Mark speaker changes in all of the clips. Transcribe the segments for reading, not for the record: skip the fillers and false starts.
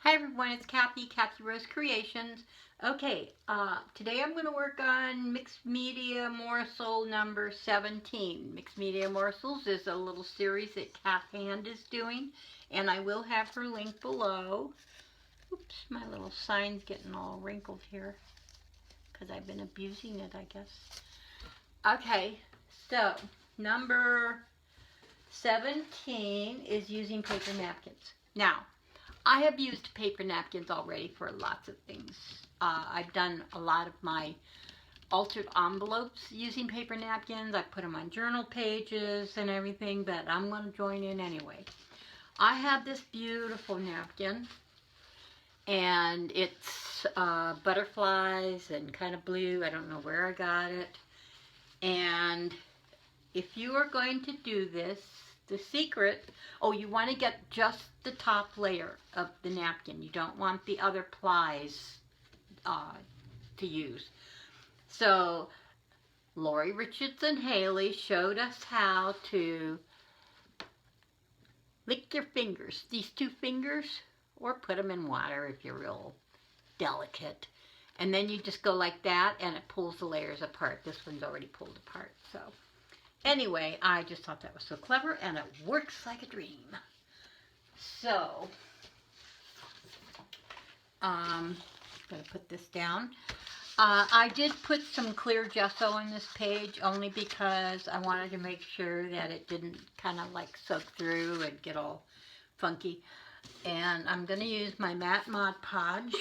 Speaker 1: Hi everyone, it's Kathy Rose Creations. Okay, today I'm going to work on Mixed Media Morsel number 17. Mixed Media Morsels is a little series that Kat Hand is doing, and I will have her link below. Oops, my little sign's getting all wrinkled here because I've been abusing it, I guess. Okay, so number 17 is using paper napkins. Now, I have used paper napkins already for lots of things. I've done a lot of my altered envelopes using paper napkins. I put them on journal pages and everything, but I'm going to join in anyway. I have this beautiful napkin, and it's butterflies and kind of blue. I don't know where I got it. And if you are going to do this, the secret, you want to get just the top layer of the napkin. You don't want the other plies to use. So Lori Richardson Haley showed us how to lick your fingers, these two fingers, or put them in water if you're real delicate. And then you just go like that and it pulls the layers apart. This one's already pulled apart, so. Anyway, I just thought that was so clever, and it works like a dream. So, I'm going to put this down. I did put some clear gesso on this page only because I wanted to make sure that it didn't kind of like soak through and get all funky. And I'm going to use my matte Mod Podge.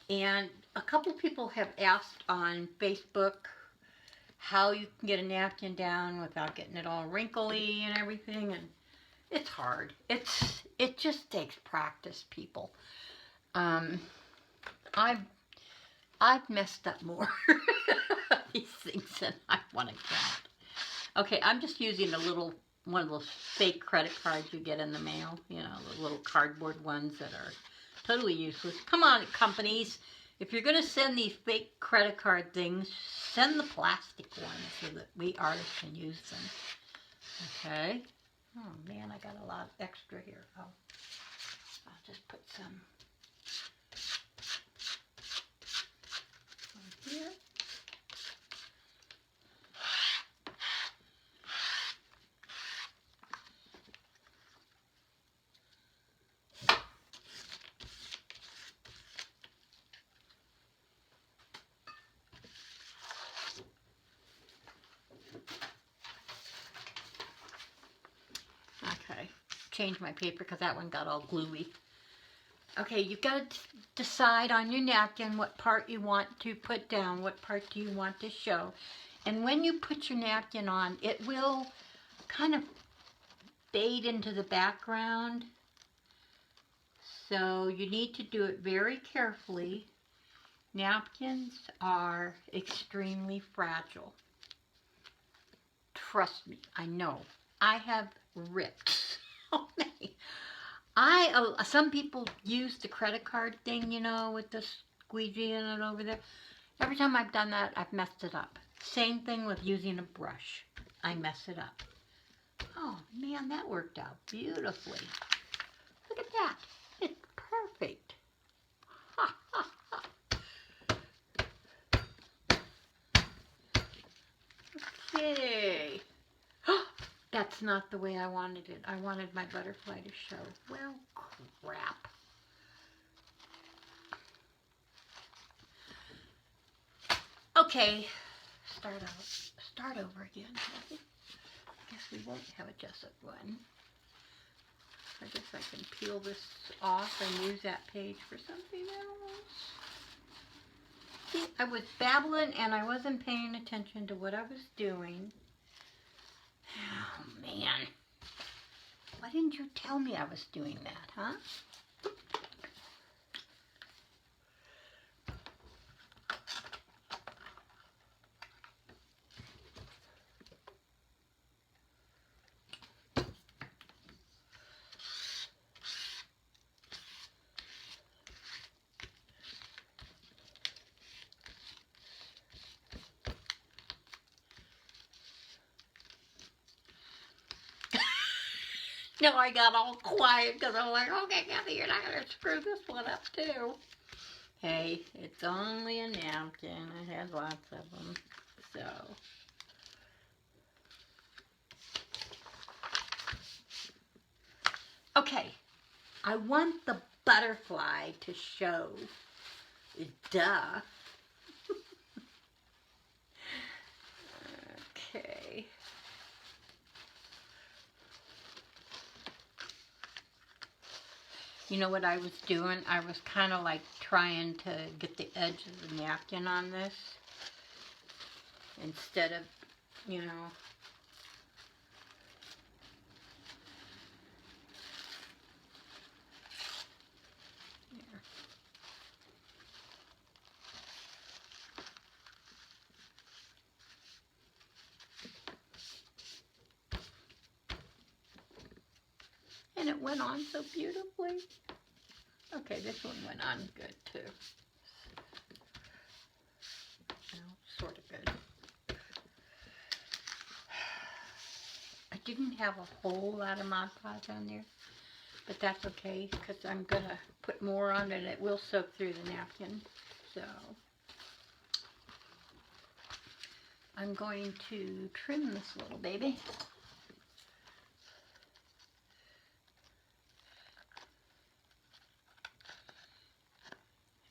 Speaker 1: And a couple people have asked on Facebook how you can get a napkin down without getting it all wrinkly and everything, and it's hard. It just takes practice, people. I've messed up more of these things than I want to count. Okay, I'm just using one of those fake credit cards you get in the mail, you know, the little cardboard ones that are totally useless. Come on, companies. If you're going to send these fake credit card things, send the plastic ones so that we artists can use them. Okay. Oh man, I got a lot extra here. I'll just put some on here. Okay, change my paper because that one got all gluey. Okay, you've got to decide on your napkin what part you want to put down, what part do you want to show. And when you put your napkin on, it will kind of fade into the background. So you need to do it very carefully. Napkins are extremely fragile. Trust me, I know. I have ripped so many. Some people use the credit card thing, you know, with the squeegee in it over there. Every time I've done that, I've messed it up. Same thing with using a brush. I mess it up. Oh, man, that worked out beautifully. Look at that. It's perfect. Ha, ha, ha. Okay. That's not the way I wanted it. I wanted my butterfly to show. Well, crap. Okay, start over again. I guess we won't have a gesso one. I guess I can peel this off and use that page for something else. See, I was babbling and I wasn't paying attention to what I was doing. Oh, man. Why didn't you tell me I was doing that, huh? No, I got all quiet because I'm like, okay, Kathy, you're not going to screw this one up too. Hey, it's only a napkin. It has lots of them. So. Okay, I want the butterfly to show. Duh. Okay. You know what I was doing? I was kind of like trying to get the edge of the napkin on this instead of, you know. There. And it went on so beautifully. Okay, this one went on good too. Well, sort of good. I didn't have a whole lot of Mod Podge on there, but that's okay because I'm going to put more on it. It will soak through the napkin. So I'm going to trim this little baby.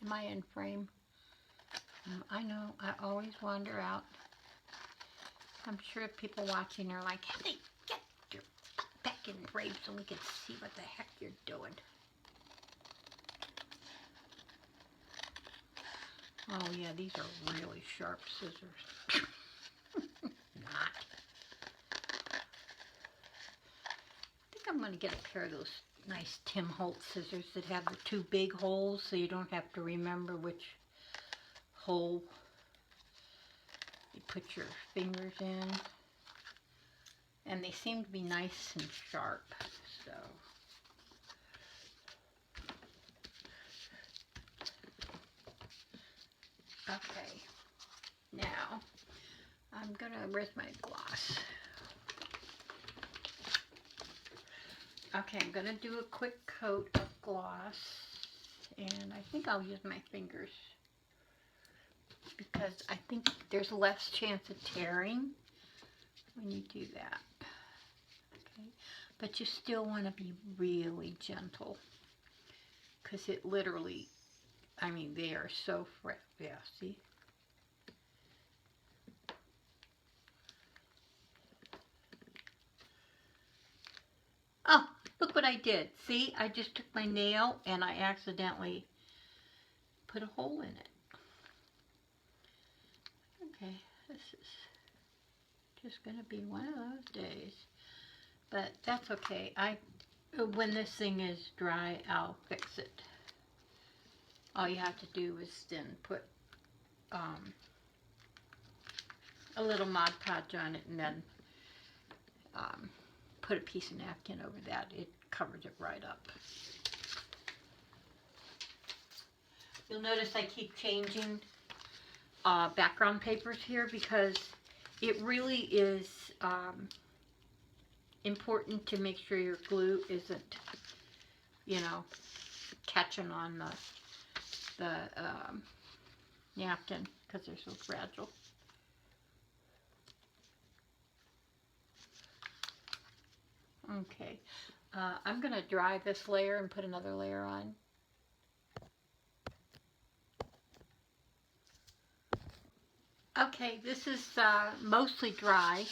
Speaker 1: Am I in frame? I know, I always wander out. I'm sure people watching are like, hey, get your butt back in frame so we can see what the heck you're doing. Oh yeah, these are really sharp scissors. Not. I think I'm going to get a pair of those nice Tim Holtz scissors that have the two big holes so you don't have to remember which hole you put your fingers in. And they seem to be nice and sharp, so. Okay, now I'm gonna, where's my gloss? Okay, I'm gonna do a quick coat of gloss, and I think I'll use my fingers because I think there's less chance of tearing when you do that. Okay, but you still want to be really gentle because it literally, I mean, they are so fresh. Yeah, see? Oh, look what I did. See, I just took my nail and I accidentally put a hole in it. Okay, this is just going to be one of those days. But that's okay. When this thing is dry, I'll fix it. All you have to do is then put a little Mod Podge on it and then put a piece of napkin over that. It covers it right up. You'll notice I keep changing background papers here because it really is important to make sure your glue isn't, you know, catching on the napkin because they're so fragile. Okay, I'm going to dry this layer and put another layer on. Okay, this is mostly dry,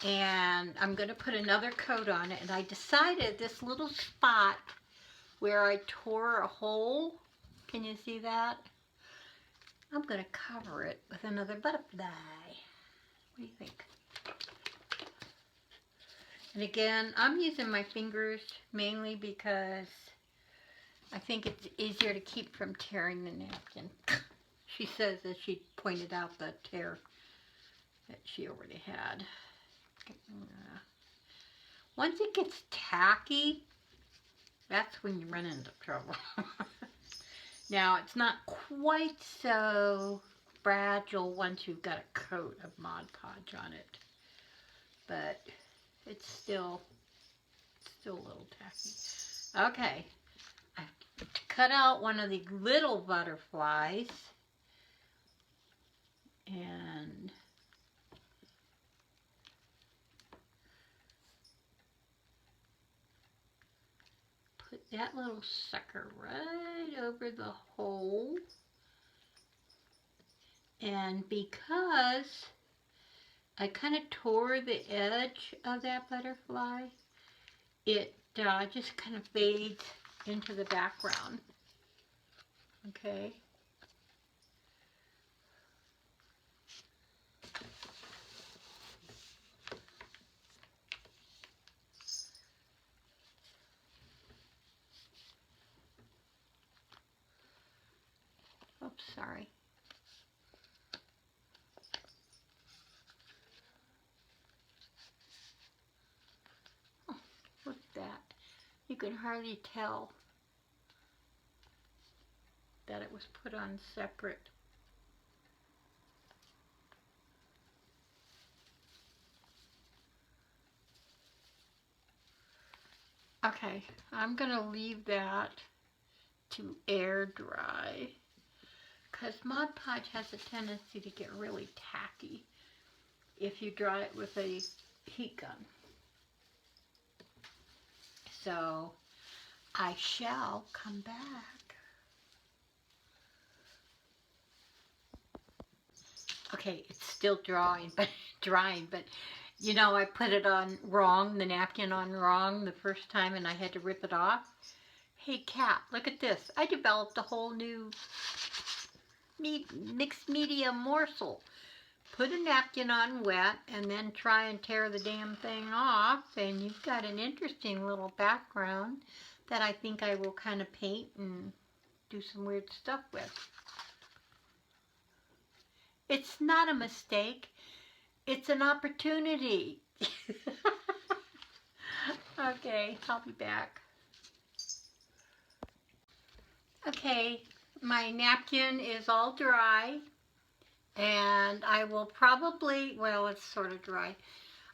Speaker 1: and I'm going to put another coat on it, and I decided this little spot where I tore a hole, can you see that? I'm going to cover it with another butterfly. What do you think? And again, I'm using my fingers mainly because I think it's easier to keep from tearing the napkin. She says that she pointed out the tear that she already had. Once it gets tacky, that's when you run into trouble. Now, it's not quite so fragile once you've got a coat of Mod Podge on it, but it's still Still a little tacky. Okay. I cut out one of the little butterflies. And put that little sucker right over the hole. And because I kind of tore the edge of that butterfly, it just kind of fades into the background. Okay. Oops, sorry. Oh, look at that. You can hardly tell that it was put on separate. Okay, I'm going to leave that to air dry because Mod Podge has a tendency to get really tacky if you dry it with a heat gun. So I shall come back. Okay, it's still drying, but you know, I put it on wrong, the napkin on wrong the first time, and I had to rip it off. Hey, Cat, look at this. I developed a whole new mixed media morsel. Put a napkin on wet, and then try and tear the damn thing off, and you've got an interesting little background that I think I will kind of paint and do some weird stuff with. It's not a mistake. It's an opportunity. Okay, I'll be back. Okay, my napkin is all dry, and I will probably, well, it's sort of dry.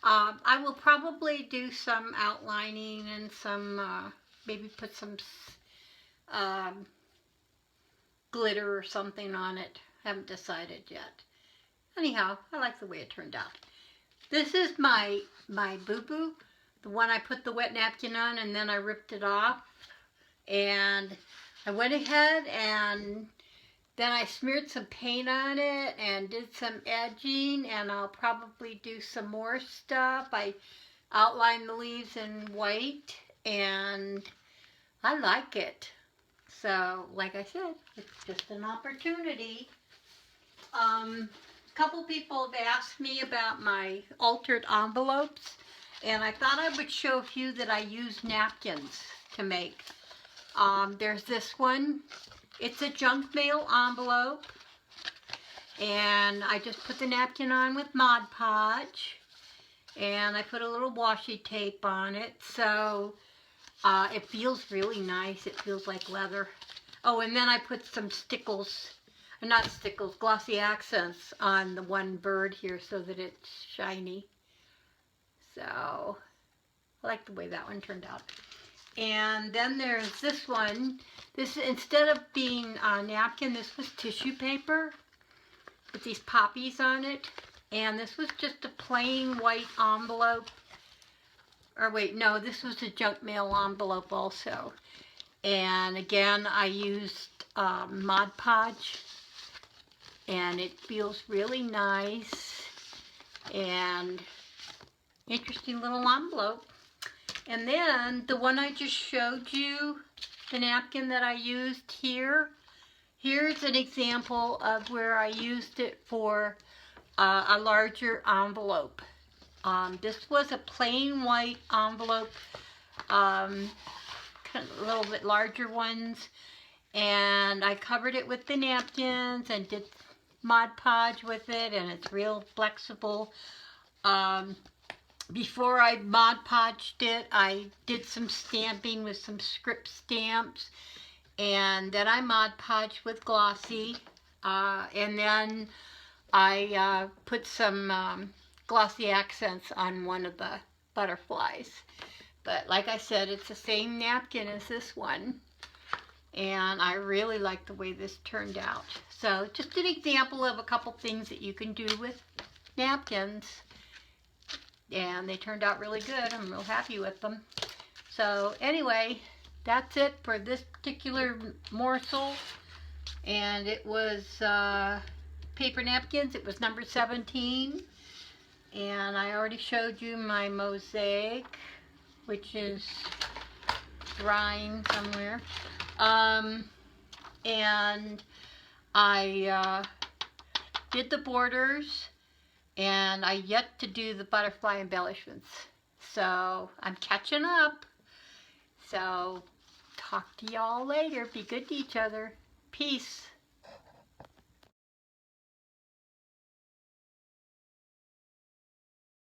Speaker 1: I will probably do some outlining and some, maybe put some glitter or something on it. Haven't decided yet. Anyhow, I like the way it turned out. This is my boo-boo, the one I put the wet napkin on and then I ripped it off. And I went ahead and then I smeared some paint on it and did some edging, and I'll probably do some more stuff. I outlined the leaves in white and I like it. So, like I said, it's just an opportunity. A couple people have asked me about my altered envelopes, and I thought I would show a few that I use napkins to make. There's this one. It's a junk mail envelope, and I just put the napkin on with Mod Podge, and I put a little washi tape on it, so it feels really nice. It feels like leather. Oh, and then I put some glossy accents on the one bird here so that it's shiny. So, I like the way that one turned out. And then there's this one. This, instead of being a napkin, this was tissue paper with these poppies on it. And this was just a plain white envelope. Or wait, no, this was a junk mail envelope also. And again, I used Mod Podge. And it feels really nice. And interesting little envelope. And then the one I just showed you, the napkin that I used here, here's an example of where I used it for a larger envelope. This was a plain white envelope, kind of a little bit larger ones, and I covered it with the napkins and did Mod Podge with it, and it's real flexible. Before I Mod Podged it, I did some stamping with some script stamps, and then I Mod Podged with glossy, and then I put some glossy accents on one of the butterflies. But like I said, it's the same napkin as this one. And I really like the way this turned out. So just an example of a couple things that you can do with napkins. And they turned out really good. I'm real happy with them. So anyway, that's it for this particular morsel. And it was paper napkins. It was number 17. And I already showed you my mosaic, which is drying somewhere. And I did the borders, and I yet to do the butterfly embellishments. So I'm catching up. So talk to y'all later. Be good to each other. Peace.